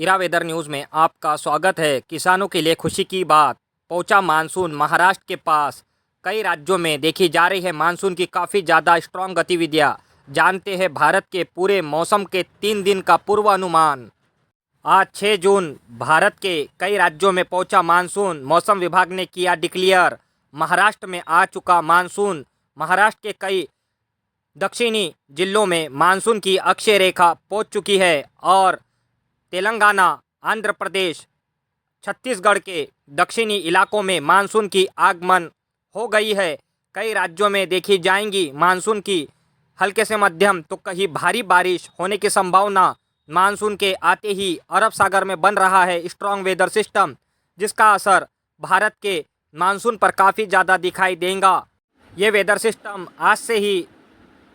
इरा weather news में आपका स्वागत है। किसानों के लिए खुशी की बात, पहुंचा मानसून महाराष्ट्र के पास। कई राज्यों में देखी जा रही है मानसून की काफ़ी ज़्यादा स्ट्रॉन्ग गतिविधियां। जानते हैं भारत के पूरे मौसम के 3 दिन का पूर्वानुमान। आज 6 जून भारत के कई राज्यों में पहुंचा मानसून। मौसम विभाग ने किया डिक्लेयर, महाराष्ट्र में आ चुका मानसून। महाराष्ट्र के कई दक्षिणी जिलों में मानसून की अक्षय रेखा पहुंच चुकी है और तेलंगाना, आंध्र प्रदेश, छत्तीसगढ़ के दक्षिणी इलाकों में मानसून की आगमन हो गई है। कई राज्यों में देखी जाएंगी मानसून की हल्के से मध्यम तो कहीं भारी बारिश होने की संभावना। मानसून के आते ही अरब सागर में बन रहा है स्ट्रॉन्ग वेदर सिस्टम, जिसका असर भारत के मानसून पर काफ़ी ज़्यादा दिखाई देगा। ये वेदर सिस्टम आज से ही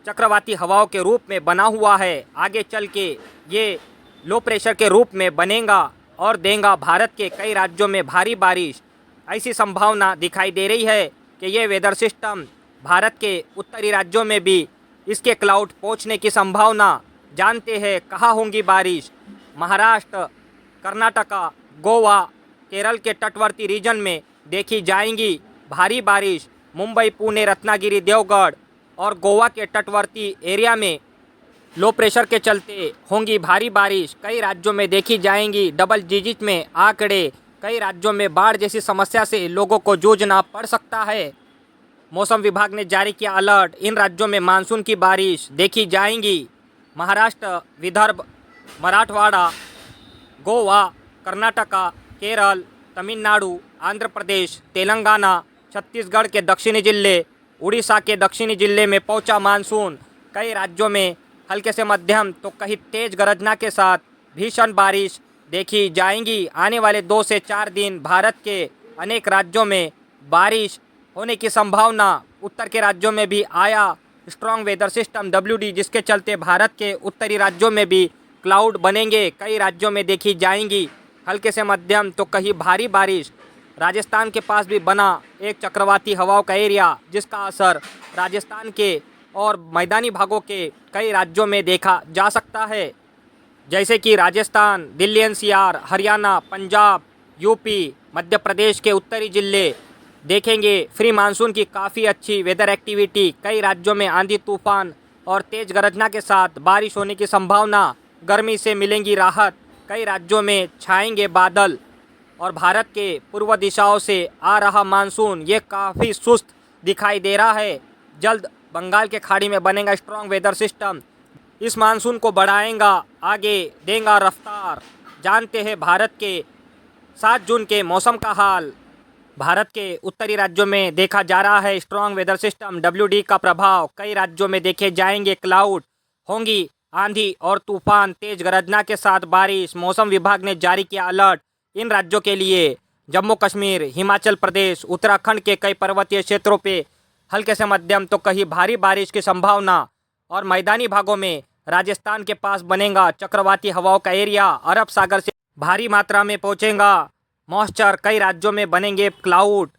चक्रवाती हवाओं के रूप में बना हुआ है। आगे चल के ये लो प्रेशर के रूप में बनेगा और देगा भारत के कई राज्यों में भारी बारिश। ऐसी संभावना दिखाई दे रही है कि ये वेदर सिस्टम भारत के उत्तरी राज्यों में भी इसके क्लाउड पहुंचने की संभावना। जानते हैं कहाँ होंगी बारिश। महाराष्ट्र, कर्नाटका, गोवा, केरल के तटवर्ती रीजन में देखी जाएंगी भारी बारिश। मुंबई, पुणे, रत्नागिरी, देवगढ़ और गोवा के तटवर्ती एरिया में लो प्रेशर के चलते होंगी भारी बारिश। कई राज्यों में देखी जाएंगी डबल डिजिट में आंकड़े। कई राज्यों में बाढ़ जैसी समस्या से लोगों को जूझना पड़ सकता है। मौसम विभाग ने जारी किया अलर्ट, इन राज्यों में मानसून की बारिश देखी जाएंगी। महाराष्ट्र, विदर्भ, मराठवाड़ा, गोवा, कर्नाटका, केरल, तमिलनाडु, आंध्र प्रदेश, तेलंगाना, छत्तीसगढ़ के दक्षिणी जिले, उड़ीसा के दक्षिणी जिले में पहुंचा मानसून। कई राज्यों में हल्के से मध्यम तो कहीं तेज गरजना के साथ भीषण बारिश देखी जाएंगी। आने वाले 2 से 4 दिन भारत के अनेक राज्यों में बारिश होने की संभावना। उत्तर के राज्यों में भी आया स्ट्रॉन्ग वेदर सिस्टम WD, जिसके चलते भारत के उत्तरी राज्यों में भी क्लाउड बनेंगे। कई राज्यों में देखी जाएंगी हल्के से मध्यम तो कहीं भारी बारिश। राजस्थान के पास भी बना एक चक्रवाती हवाओं का एरिया, जिसका असर राजस्थान के और मैदानी भागों के कई राज्यों में देखा जा सकता है, जैसे कि राजस्थान, दिल्ली NCR, हरियाणा, पंजाब, यूपी, मध्य प्रदेश के उत्तरी जिले देखेंगे फ्री मानसून की काफ़ी अच्छी वेदर एक्टिविटी। कई राज्यों में आंधी तूफान और तेज गरजना के साथ बारिश होने की संभावना। गर्मी से मिलेंगी राहत। कई राज्यों में छाएंगे बादल और भारत के पूर्व दिशाओं से आ रहा मानसून ये काफ़ी सुस्त दिखाई दे रहा है। जल्द बंगाल के खाड़ी में बनेगा स्ट्रॉन्ग वेदर सिस्टम, इस मानसून को बढ़ाएगा, आगे देगा रफ्तार। जानते हैं भारत के 7 जून के मौसम का हाल। भारत के उत्तरी राज्यों में देखा जा रहा है स्ट्रॉन्ग वेदर सिस्टम WD का प्रभाव। कई राज्यों में देखे जाएंगे क्लाउड, होंगी आंधी और तूफान, तेज गरजना के साथ बारिश। मौसम विभाग ने जारी किया अलर्ट इन राज्यों के लिए। जम्मू कश्मीर, हिमाचल प्रदेश, उत्तराखंड के कई पर्वतीय क्षेत्रों पे हल्के से मध्यम तो कहीं भारी बारिश की संभावना और मैदानी भागों में राजस्थान के पास बनेगा चक्रवाती हवाओं का एरिया। अरब सागर से भारी मात्रा में पहुंचेगा मॉइस्चर। कई राज्यों में बनेंगे क्लाउड।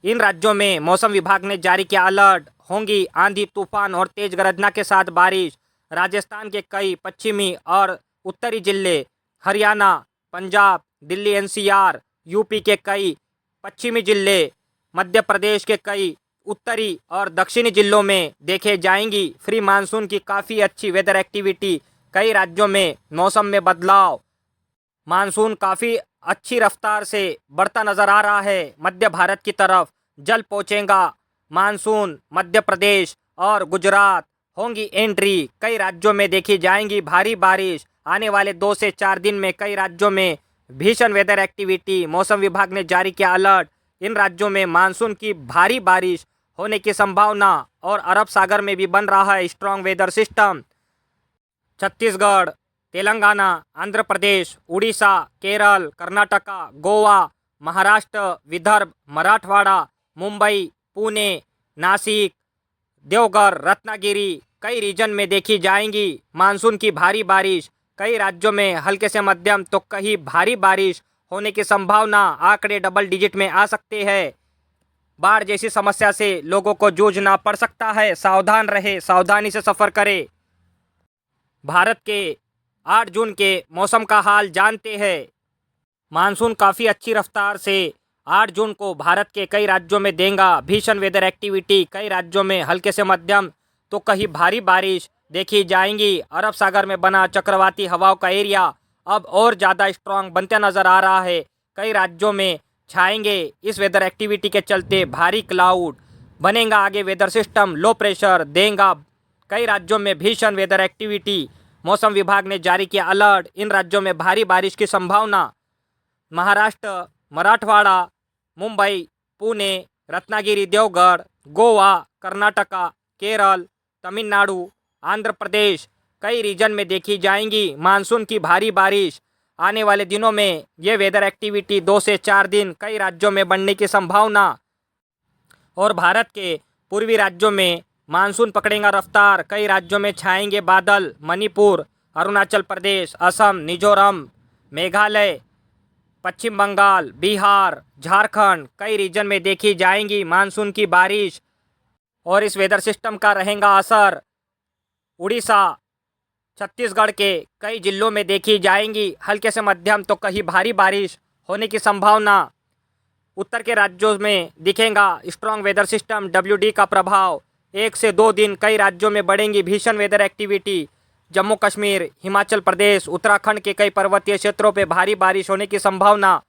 इन राज्यों में मौसम विभाग ने जारी किया अलर्ट, होंगी आंधी तूफान और तेज गरजना के साथ बारिश। राजस्थान के कई पश्चिमी और उत्तरी जिले, हरियाणा, पंजाब, दिल्ली NCR, यूपी के कई पश्चिमी जिले, मध्य प्रदेश के कई उत्तरी और दक्षिणी जिलों में देखे जाएंगी फ्री मानसून की काफ़ी अच्छी वेदर एक्टिविटी। कई राज्यों में मौसम में बदलाव। मानसून काफ़ी अच्छी रफ्तार से बढ़ता नज़र आ रहा है। मध्य भारत की तरफ जल्द पहुंचेगा मानसून। मध्य प्रदेश और गुजरात होंगी एंट्री। कई राज्यों में देखी जाएंगी भारी बारिश। आने वाले 2 से 4 दिन में कई राज्यों में भीषण वेदर एक्टिविटी। मौसम विभाग ने जारी किया अलर्ट, इन राज्यों में मानसून की भारी बारिश होने की संभावना और अरब सागर में भी बन रहा है strong weather system. Chhattisgarh, Telangana, Andhra Pradesh, Orissa, Kerala, Karnataka, Goa, Maharashtra, Vidarbha, Marathwada, Mumbai, Pune, Nashik, Deoghar, Ratnagiri कई रीजन में देखी जाएंगी मानसून की भारी बारिश। कई राज्यों में हल्के से मध्यम तो कहीं भारी बारिश होने की संभावना। आंकड़े डबल डिजिट में आ सकते हैं। बाढ़ जैसी समस्या से लोगों को जूझना पड़ सकता है। सावधान रहे, सावधानी से सफ़र करें। भारत के 8 जून के मौसम का हाल जानते हैं। मानसून काफ़ी अच्छी रफ्तार से 8 जून को भारत के कई राज्यों में देगा भीषण वेदर एक्टिविटी। कई राज्यों में हल्के से मध्यम तो कहीं भारी बारिश देखी जाएंगी। अरब सागर में बना चक्रवाती हवाओं का एरिया अब और ज़्यादा स्ट्रांग बनते नज़र आ रहा है। कई राज्यों में छाएंगे। इस वेदर एक्टिविटी के चलते भारी क्लाउड बनेगा। आगे वेदर सिस्टम लो प्रेशर देगा। कई राज्यों में भीषण वेदर एक्टिविटी। मौसम विभाग ने जारी किया अलर्ट। इन राज्यों में भारी बारिश की संभावना। महाराष्ट्र, मराठवाड़ा, मुंबई, पुणे, रत्नागिरी, देवगढ़, गोवा, कर्नाटका, केरल, तमिलनाडु, आंध्र प्रदेश कई रीजन में देखी जाएंगी मानसून की भारी बारिश। आने वाले दिनों में ये वेदर एक्टिविटी 2 से 4 दिन कई राज्यों में बनने की संभावना। और भारत के पूर्वी राज्यों में मानसून पकड़ेगा रफ्तार। कई राज्यों में छाएंगे बादल। मणिपुर, अरुणाचल प्रदेश, असम, मिजोरम, मेघालय, पश्चिम बंगाल, बिहार, झारखंड कई रीजन में देखी जाएंगी मानसून की बारिश। और इस वेदर सिस्टम का रहेगा असर। उड़ीसा, छत्तीसगढ़ के कई जिलों में देखी जाएंगी हल्के से मध्यम तो कहीं भारी बारिश होने की संभावना। उत्तर के राज्यों में दिखेगा स्ट्रॉन्ग वेदर सिस्टम WD का प्रभाव। 1 से 2 दिन कई राज्यों में बढ़ेंगी भीषण वेदर एक्टिविटी। जम्मू कश्मीर, हिमाचल प्रदेश, उत्तराखंड के कई पर्वतीय क्षेत्रों पे भारी बारिश होने की संभावना।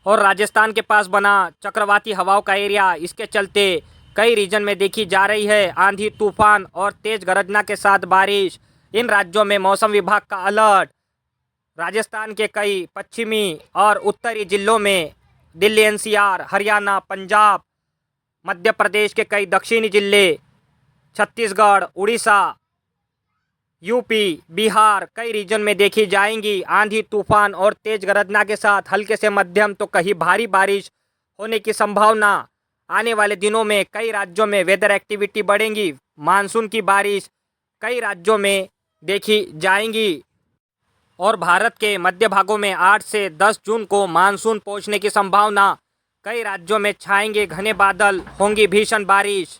और राजस्थान के पास बना चक्रवाती हवाओं का एरिया, इसके चलते कई रीजन में देखी जा रही है आंधी, तूफान और तेज गरजना के साथ बारिश। इन राज्यों में मौसम विभाग का अलर्ट। राजस्थान के कई पश्चिमी और उत्तरी जिलों में, दिल्ली NCR, हरियाणा, पंजाब, मध्य प्रदेश के कई दक्षिणी जिले, छत्तीसगढ़, उड़ीसा, यूपी, बिहार कई रीजन में देखी जाएंगी आंधी, तूफान और तेज गरजना के साथ हल्के से मध्यम तो कहीं भारी बारिश होने की संभावना। आने वाले दिनों में कई राज्यों में वेदर एक्टिविटी बढ़ेंगी। मानसून की बारिश कई राज्यों में देखी जाएंगी। और भारत के मध्य भागों में 8 से 10 जून को मानसून पहुंचने की संभावना। कई राज्यों में छाएंगे घने बादल, होंगी भीषण बारिश।